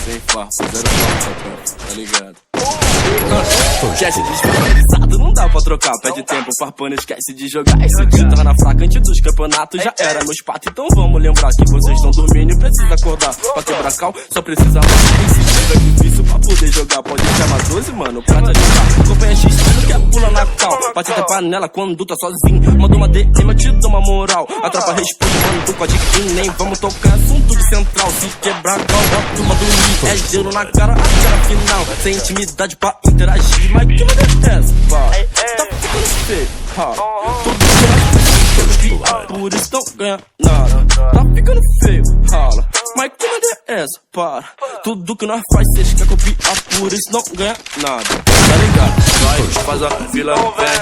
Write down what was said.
Sem farpa, zero farpa, tá ligado? Esquece desvalorizado, não dá pra trocar. Pede tempo, farpando, esquece de jogar. Esse te torna fraco antes dos campeonatos. Já era meus patos, então vamos lembrar que vocês estão dormindo e precisa acordar. Pra quebrar cal, só precisa mais. Se tiver difícil pra poder jogar, pode chamar 12, mano, pra te ajudar. Acompanha X, não quer pula na cal. Bate até panela quando tá sozinho. Manda uma DM, eu te dou uma moral. A tropa responde, mano, tu pode que nem vamos tocar assunto de central. Se quebrar cal, bota uma dormir. É gelo na cara, até final. Sem intimidade pra interagir. Mas que merda é essa, pá? Tá ficando feio, ha. Todo mundo vai por isso não ganha nada. Tá ficando feio, rala. Mas que merda é essa, para? Tudo que nós faz, cês quer copiar, por isso não ganha nada. Tá ligado? Vai, faz a fila, vem.